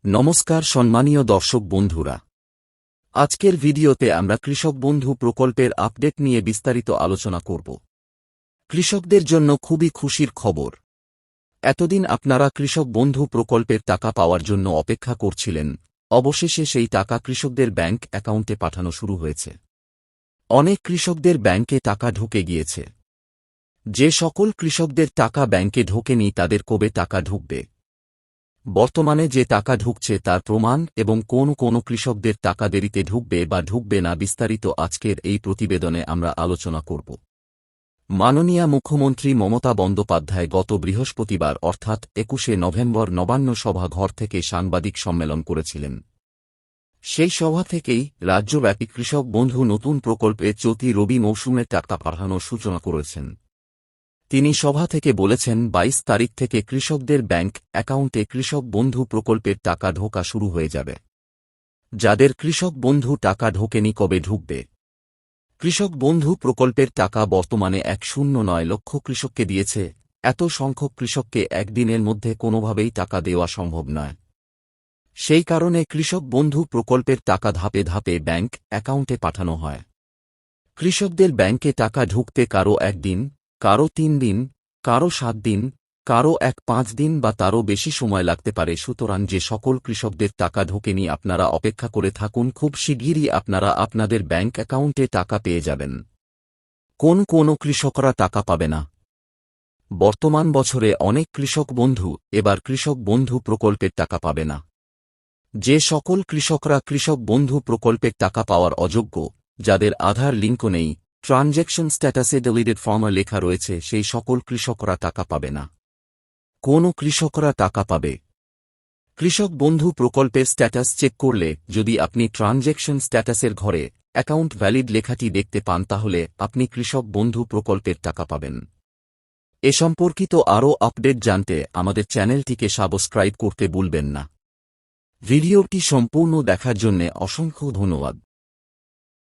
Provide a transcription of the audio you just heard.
নমস্কার সম্মানীয় দর্শক বন্ধুরা, আজকের ভিডিওতে আমরা কৃষক বন্ধু প্রকল্পের আপডেট নিয়ে বিস্তারিত আলোচনা করব। কৃষকদের জন্য খুবই খুশির খবর। এতদিন আপনারা কৃষক বন্ধু প্রকল্পের টাকা পাওয়ার জন্য অপেক্ষা করছিলেন, অবশেষে সেই টাকা কৃষকদের ব্যাংক অ্যাকাউন্টে পাঠানো শুরু হয়েছে। অনেক কৃষকদের ব্যাংকে টাকা ঢুকে গিয়েছে। যে সকল কৃষকদের টাকা ব্যাংকে ঢোকেনি তাদের কবে টাকা ঢুকবে, বর্তমানে যে টাকা ঢুকছে তার প্রমাণ এবং কোন কোন কৃষকদের টাকা দেরিতে ঢুকবে বা ঢুকবে না বিস্তারিত আজকের এই প্রতিবেদনে আমরা আলোচনা করব। মাননীয় মুখ্যমন্ত্রী মমতা বন্দ্যোপাধ্যায় গত বৃহস্পতিবার অর্থাৎ ২১শে নভেম্বর নবান্ন সভা ঘর থেকে সাংবাদিক সম্মেলন করেছিলেন। সেই সভা থেকেই রাজ্যব্যাপী কৃষক বন্ধু নতুন প্রকল্পে চলতি রবি মৌসুমে টাকা পাঠানোর সূচনা করেছেন। তিনি সভা থেকে বলেছেন ২২ তারিখ থেকে কৃষকদের ব্যাংক অ্যাকাউন্টে কৃষক বন্ধু প্রকল্পের টাকা ঢোকা শুরু হয়ে যাবে। যাদের কৃষক বন্ধু টাকা ঢোকেনি কবে ঢুকবে? কৃষক বন্ধু প্রকল্পের টাকা বর্তমানে ১.০৯ লক্ষ কৃষককে দিয়েছে। এত সংখ্যক কৃষককে একদিনের মধ্যে কোনোভাবেই টাকা দেওয়া সম্ভব নয়। সেই কারণে কৃষক বন্ধু প্রকল্পের টাকা ধাপে ধাপে ব্যাংক অ্যাকাউন্টে পাঠানো হয়। কৃষকদের ব্যাংকে টাকা ঢুকতে কারো একদিন, কারো ৩ দিন, কারো ৭ দিন, কারো ১-৫ দিন বা তারও বেশি সময় লাগতে পারে। সুতরাং যে সকল কৃষকদের টাকা ঢোকেনি আপনারা অপেক্ষা করে থাকুন, খুব শিগগিরই আপনারা আপনাদের ব্যাংক অ্যাকাউন্টে টাকা পেয়ে যাবেন। কোন কৃষকরা টাকা পাবে না? বর্তমান বছরে অনেক কৃষক বন্ধু এবার কৃষক বন্ধু প্রকল্পের টাকা পাবে না। যে সকল কৃষকরা কৃষক বন্ধু প্রকল্পের টাকা পাওয়ার অযোগ্য, যাদের আধার লিঙ্কও নেই, ট্রানজ্যাকশন স্ট্যাটাসে ডিলিটেড ফর্মে লেখা রয়েছে, সেই সকল কৃষকরা টাকা পাবে না। কোন কৃষকরা টাকা পাবে? কৃষক বন্ধু প্রকল্পের স্ট্যাটাস চেক করলে যদি আপনি ট্রানজ্যাকশন স্ট্যাটাসের ঘরে অ্যাকাউন্ট ভ্যালিড লেখাটি দেখতে পান তাহলে আপনি কৃষক বন্ধু প্রকল্পের টাকা পাবেন। এ সম্পর্কিত আরও আপডেট জানতে আমাদের চ্যানেলটিকে সাবস্ক্রাইব করতে ভুলবেন না। ভিডিওটি সম্পূর্ণ দেখার জন্য অসংখ্য ধন্যবাদ।